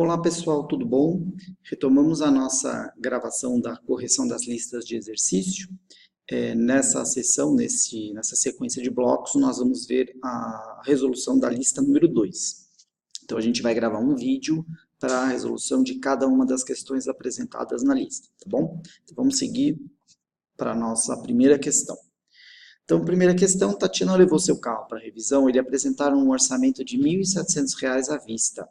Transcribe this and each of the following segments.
Olá pessoal, tudo bom? Retomamos a nossa gravação da correção das listas de exercício. Nessa sessão, nessa sequência de blocos, nós vamos ver a resolução da lista número 2. Então a gente vai gravar um vídeo para a resolução de cada uma das questões apresentadas na lista, tá bom? Então vamos seguir para a nossa primeira questão. Então, primeira questão, Tatiana levou seu carro para revisão, ele apresentaram um orçamento de R$ 1.700 à vista,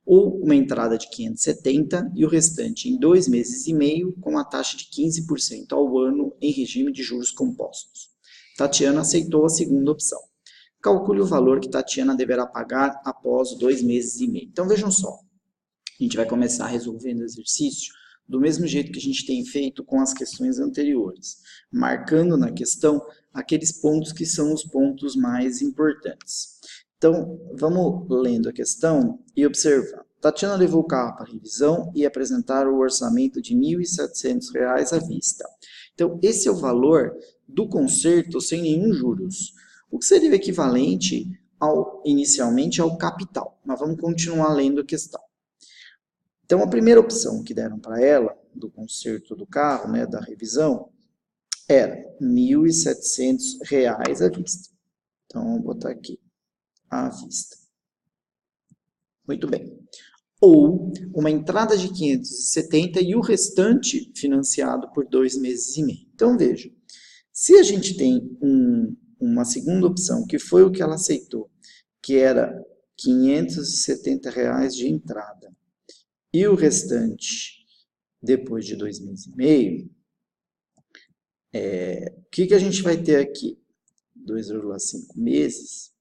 ou uma entrada de 570 e o restante em 2 meses e meio com a taxa de 15% ao ano em regime de juros compostos. Tatiana aceitou a segunda opção. Calcule o valor que Tatiana deverá pagar após 2 meses e meio. Então vejam só, a gente vai começar resolvendo o exercício do mesmo jeito que a gente tem feito com as questões anteriores, marcando na questão aqueles pontos que são os pontos mais importantes. Então, vamos lendo a questão e observar. Tatiana levou o carro para revisão e apresentaram o orçamento de R$ 1.700 à vista. Então, esse é o valor do conserto sem nenhum juros, o que seria o equivalente inicialmente ao capital. Mas vamos continuar lendo a questão. Então, a primeira opção que deram para ela, do conserto do carro, né, da revisão, era R$ 1.700 à vista. Então, vamos botar aqui, à vista. Muito bem. Ou uma entrada de 570 e o restante financiado por 2 meses e meio. Então, veja, se a gente tem uma segunda opção, que foi o que ela aceitou, que era R$ 570 de entrada, e o restante depois de 2 meses e meio, o que a gente vai ter aqui? 2,5 meses.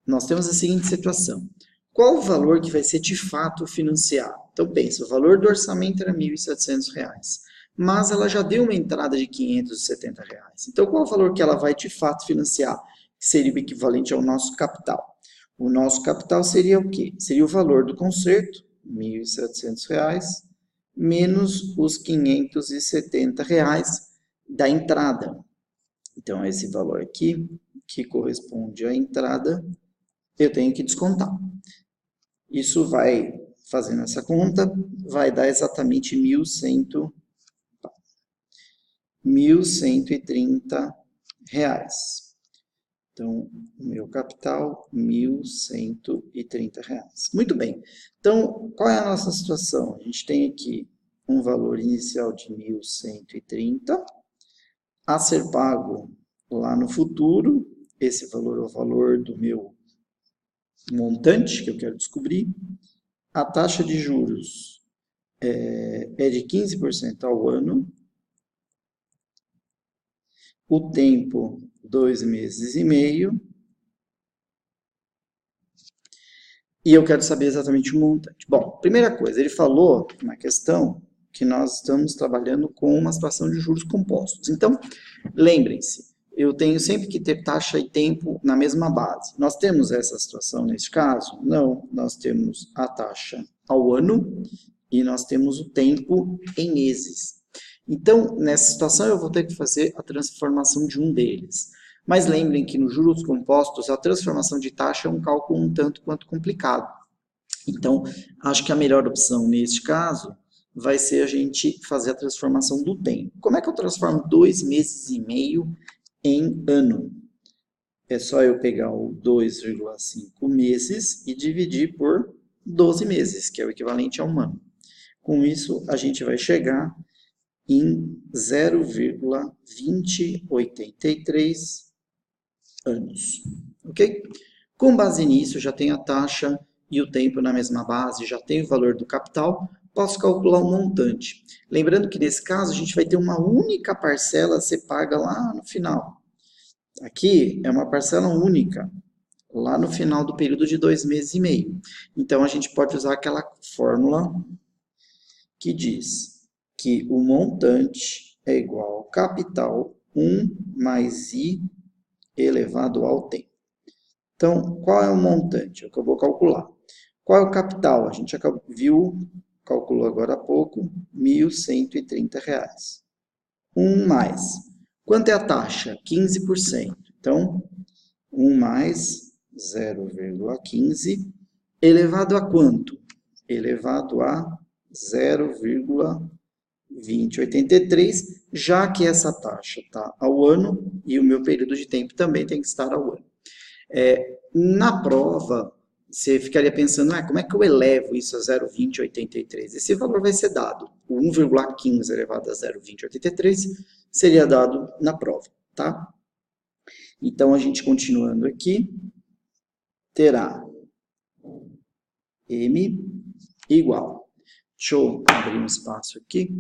Nós temos a seguinte situação. Qual o valor que vai ser de fato financiado? Então, pensa, o valor do orçamento era R$ 1.700, mas ela já deu uma entrada de R$ 570. Então, qual o valor que ela vai de fato financiar? Que seria o equivalente ao nosso capital. O nosso capital seria o quê? Seria o valor do conserto, R$ 1.700, menos os R$ 570 da entrada. Então, esse valor aqui, que corresponde à entrada, eu tenho que descontar. Isso vai, fazendo essa conta, vai dar exatamente R$ 1.130. Então, o meu capital, R$ 1.130. Muito bem. Então, qual é a nossa situação? A gente tem aqui um valor inicial de 1.130 a ser pago lá no futuro. Esse valor é o valor do meu montante que eu quero descobrir. A taxa de juros é de 15% ao ano. O tempo, 2 meses e meio. E eu quero saber exatamente o montante. Bom, primeira coisa, ele falou na questão que nós estamos trabalhando com uma situação de juros compostos. Então, lembrem-se, eu tenho sempre que ter taxa e tempo na mesma base. Nós temos essa situação neste caso? Não, nós temos a taxa ao ano e nós temos o tempo em meses. Então, nessa situação, eu vou ter que fazer a transformação de um deles. Mas lembrem que nos juros compostos, a transformação de taxa é um cálculo um tanto quanto complicado. Então, acho que a melhor opção neste caso vai ser a gente fazer a transformação do tempo. Como é que eu transformo 2 meses e meio em ano? É só eu pegar o 2,5 meses e dividir por 12 meses, que é o equivalente a um ano. Com isso, a gente vai chegar em 0,2083 anos, ok? Com base nisso, já tenho a taxa e o tempo na mesma base, já tenho o valor do capital, posso calcular o montante. Lembrando que nesse caso, a gente vai ter uma única parcela a ser paga lá no final. Aqui é uma parcela única, lá no final do período de 2 meses e meio. Então, a gente pode usar aquela fórmula que diz que o montante é igual ao capital 1 mais I elevado ao tempo. Então, qual é o montante? É o que eu vou calcular. Qual é o capital? A gente calculou agora há pouco, R$ 1.130. 1 mais. Quanto é a taxa? 15%. Então, 1 mais 0,15 elevado a quanto? elevado a 0,2083, já que essa taxa está ao ano e o meu período de tempo também tem que estar ao ano. Na prova, você ficaria pensando, como é que eu elevo isso a 0,2083? Esse valor vai ser dado. O 1,15 elevado a 0,2083 seria dado na prova, tá? Então, a gente continuando aqui, terá M igual. Deixa eu abrir um espaço aqui.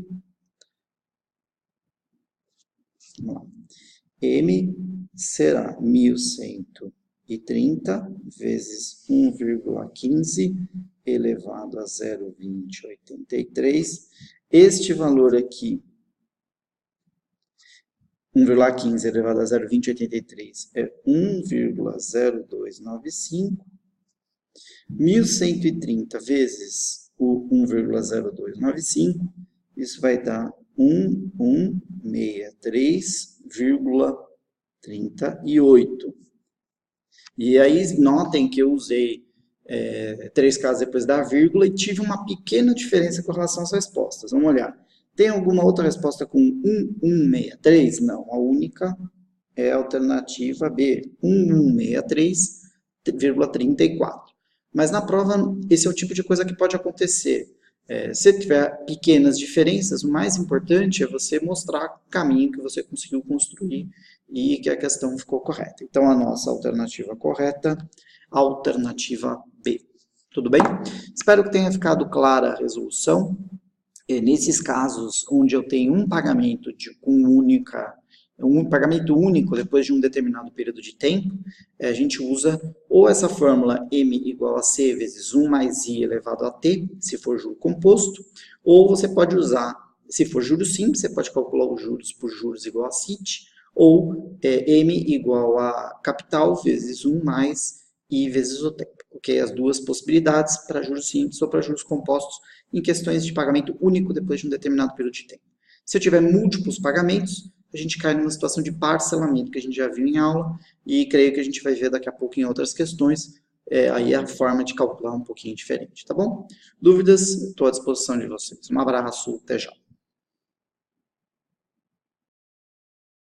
Vamos lá. M será 1130 vezes 1,15 elevado a 0,2083. Este valor aqui, 1,15 elevado a 0,2083, é 1,0295. 1130 vezes o 1,0295, isso vai dar 1163,38. E aí, notem que eu usei 3 casas depois da vírgula e tive uma pequena diferença com relação às respostas. Vamos olhar. Tem alguma outra resposta com 1163? Não, a única é a alternativa B, 1163,34. Mas na prova, esse é o tipo de coisa que pode acontecer. Se tiver pequenas diferenças, o mais importante é você mostrar o caminho que você conseguiu construir e que a questão ficou correta. Então, a nossa alternativa correta, alternativa B. Tudo bem? Espero que tenha ficado clara a resolução. Nesses casos onde eu tenho um pagamento um pagamento único depois de um determinado período de tempo, a gente usa ou essa fórmula M igual a C vezes 1 mais I elevado a T, se for juro composto, ou você pode usar, se for juros simples, você pode calcular os juros por juros igual a CIT, ou M igual a capital vezes 1 mais I vezes o tempo. Ok? As duas possibilidades para juros simples ou para juros compostos em questões de pagamento único depois de um determinado período de tempo. Se eu tiver múltiplos pagamentos, a gente cai numa situação de parcelamento, que a gente já viu em aula, e creio que a gente vai ver daqui a pouco em outras questões, aí a forma de calcular um pouquinho diferente, tá bom? Dúvidas? Estou à disposição de vocês. Um abraço, até já.